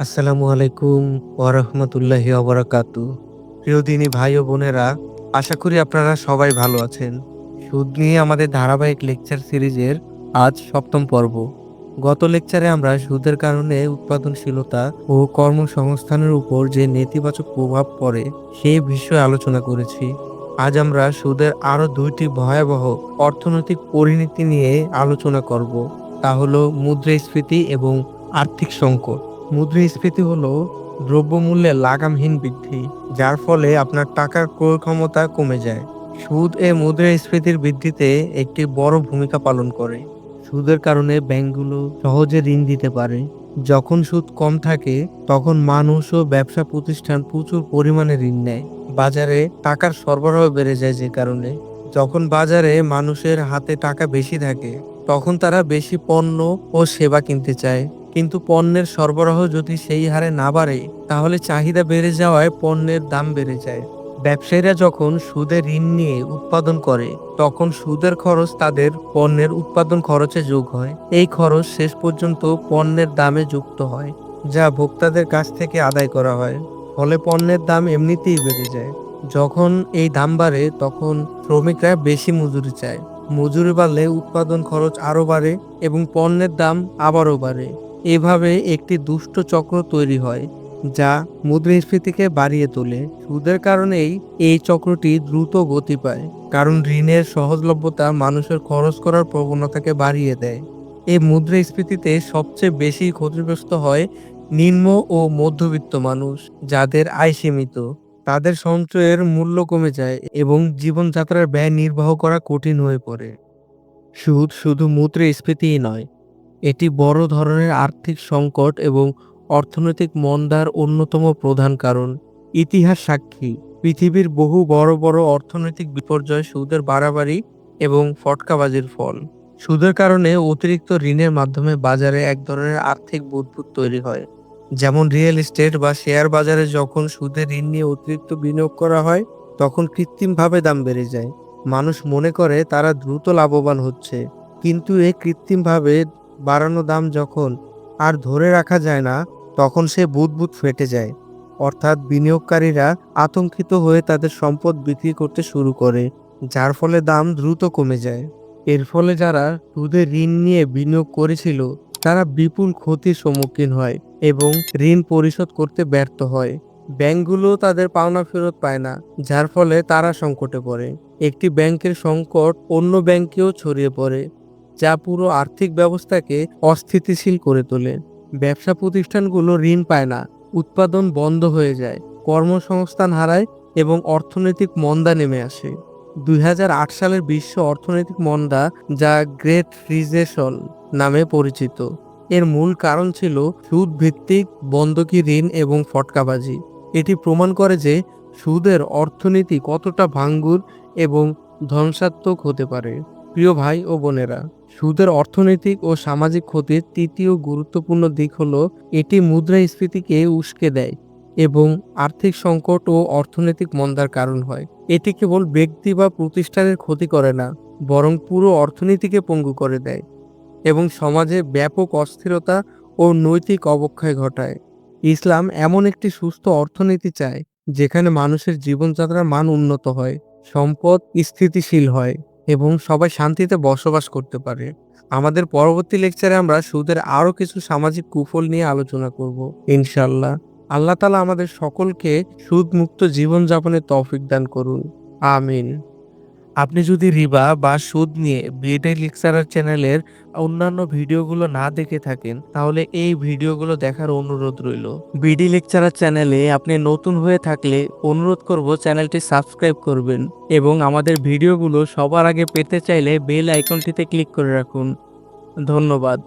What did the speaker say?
আসসালামু আলাইকুম ওয়ারাহমাতুল্লাহি ওয়াবারাকাতু। প্রিয় দিনী ভাই ও বোনেরা, আশা করি আপনারা সবাই ভালো আছেন। সুদ নিয়ে আমাদের ধারাবাহিক লেকচার সিরিজের আজ ৭ম পর্ব। গত লেকচারে আমরা সুদের কারণে উৎপাদনশীলতা ও কর্মসংস্থানের উপর যে নেতিবাচক প্রভাব পড়ে সেই বিষয়ে আলোচনা করেছি। আজ আমরা সুদের আরও ২টি ভয়াবহ অর্থনৈতিক পরিণতি নিয়ে আলোচনা করব। তা হলো মুদ্রাস্ফীতি এবং আর্থিক সংকট। মুদ্রাস্ফীতি হলো দ্রব্যমূল্যের লাগামহীন বৃদ্ধি, যার ফলে আপনার টাকার ক্রয় ক্ষমতা কমে যায়। সুদ মুদ্রাস্ফীতির বৃদ্ধিতে একটি বড় ভূমিকা পালন করে। সুদের কারণে ব্যাংকগুলো সহজে ঋণ দিতে পারে। যখন সুদ কম থাকে তখন মানুষ ও ব্যবসা প্রতিষ্ঠান প্রচুর পরিমাণে ঋণ নেয়। বাজারে টাকার সরবরাহ বেড়ে যায়, যে কারণে যখন বাজারে মানুষের হাতে টাকা বেশি থাকে তখন তারা বেশি পণ্য ও সেবা কিনতে চায়। কিন্তু পণ্যের সরবরাহ যদি সেই হারে না বাড়ে তাহলে চাহিদা বেড়ে যাওয়ায় পণ্যের দাম বেড়ে যায়। ব্যবসায়ীরা যখন সুদে ঋণ নিয়ে উৎপাদন করে তখন সুদের খরচ তাদের পণ্যের উৎপাদন খরচে যোগ হয়। এই খরচ শেষ পর্যন্ত পণ্যের দামে যুক্ত হয়, যা ভোক্তাদের কাছ থেকে আদায় করা হয়। ফলে পণ্যের দাম এমনিতেই বেড়ে যায়। যখন এই দাম বাড়ে তখন শ্রমিকরা বেশি মজুরি চায়। মজুরি বাড়লে উৎপাদন খরচ আরও বাড়ে এবং পণ্যের দাম আবারও বাড়ে। এভাবে একটি দুষ্ট চক্র তৈরি হয়, যা মুদ্রাস্ফীতিকে বাড়িয়ে তোলে। সুদের কারণেই এই চক্রটি দ্রুত গতি পায়, কারণ ঋণের সহজলভ্যতা মানুষের খরচ করার প্রবণতাকে বাড়িয়ে দেয়। এই মুদ্রাস্ফীতিতে সবচেয়ে বেশি ক্ষতিগ্রস্ত হয় নিম্ন ও মধ্যবিত্ত মানুষ, যাদের আয় সীমিত। তাদের সঞ্চয়ের মূল্য কমে যায় এবং জীবনযাত্রার ব্যয় নির্বাহ করা কঠিন হয়ে পড়ে। সুদ শুধু মুদ্রাস্ফীতিই নয়, এটি বড় ধরনের আর্থিক সংকট এবং অর্থনৈতিক মন্দার অন্যতম প্রধান কারণ। ইতিহাস সাক্ষী, পৃথিবীর বহু বড় বড় অর্থনৈতিক বিপর্যয় সুদের বাড়াবাড়ি এবং ফটকাবাজির ফল। সুদের কারণে অতিরিক্ত ঋণের মাধ্যমে বাজারে এক ধরনের আর্থিক বুদবুদ তৈরি হয়। যেমন রিয়েল এস্টেট বা শেয়ার বাজারে যখন সুদে ঋণ নিয়ে অতিরিক্ত বিনিয়োগ করা হয় তখন কৃত্রিমভাবে দাম বেড়ে যায়। মানুষ মনে করে তারা দ্রুত লাভবান হচ্ছে, কিন্তু এই কৃত্রিমভাবে বাড়ানো দাম যখন আর ধরে রাখা যায় না তখন সে বুদবুদ ফেটে যায়। অর্থাৎ বিনিয়োগকারীরা আতঙ্কিত হয়ে তাদের সম্পদ বিক্রি করতে শুরু করে, যার ফলে দাম দ্রুত কমে যায়। এর ফলে যারা সুদে ঋণ নিয়ে বিনিয়োগ করেছিল তারা বিপুল ক্ষতির সম্মুখীন হয় এবং ঋণ পরিশোধ করতে ব্যর্থ হয়। ব্যাংকগুলো তাদের পাওনা ফেরত পায় না, যার ফলে তারা সংকটে পড়ে। একটি ব্যাংকের সংকট অন্য ব্যাংকেও ছড়িয়ে পড়ে, যা পুরো আর্থিক ব্যবস্থাকে অস্থিতিশীল করে তোলে। ব্যবসা প্রতিষ্ঠানগুলো ঋণ পায় না, উৎপাদন বন্ধ হয়ে যায়, কর্মসংস্থান হারায় এবং অর্থনৈতিক মন্দা নেমে আসে। ২০০৮ সালের বিশ্ব অর্থনৈতিক মন্দা, যা গ্রেট রিসেশন নামে পরিচিত, এর মূল কারণ ছিল সুদ ভিত্তিক বন্ধকি ঋণ এবং ফটকাবাজি। এটি প্রমাণ করে যে সুদের অর্থনীতি কতটা ভাঙ্গুর এবং ধ্বংসাত্মক হতে পারে। প্রিয় ভাই ও বোনেরা, সুদের অর্থনৈতিক ও সামাজিক ক্ষতির তৃতীয় গুরুত্বপূর্ণ দিক হলো এটি মুদ্রাস্ফীতিকে উস্কে দেয় এবং আর্থিক সংকট ও অর্থনৈতিক মন্দার কারণ হয়। এটি কেবল ব্যক্তি বা প্রতিষ্ঠানের ক্ষতি করে না, বরং পুরো অর্থনীতিকে পঙ্গু করে দেয় এবং সমাজে ব্যাপক অস্থিরতা ও নৈতিক অবক্ষয় ঘটায়। ইসলাম এমন একটি সুস্থ অর্থনীতি চায় যেখানে মানুষের জীবনযাত্রার মান উন্নত হয়, সম্পদ স্থিতিশীল হয় এবং সবাই শান্তিতে বসবাস করতে পারে। আমাদের পরবর্তী লেকচারে আমরা সুদের আরো কিছু সামাজিক কুফল নিয়ে আলোচনা করব ইনশাল্লাহ। আল্লাহ তাআলা আমাদের সকলকে সুদ মুক্ত জীবনযাপনের তৌফিক দান করুন। আমিন। আপনি যদি রিবা বা সুদ নিয়ে বিডি লেকচারার চ্যানেলের অন্যান্য ভিডিওগুলো না দেখে থাকেন তাহলে এই ভিডিওগুলো দেখার অনুরোধ রইল। বিডি লেকচারার চ্যানেলে আপনি নতুন হয়ে থাকলে অনুরোধ করব চ্যানেলটি সাবস্ক্রাইব করবেন এবং আমাদের ভিডিওগুলো সবার আগে পেতে চাইলে বেল আইকনটিতে ক্লিক করে রাখুন। ধন্যবাদ।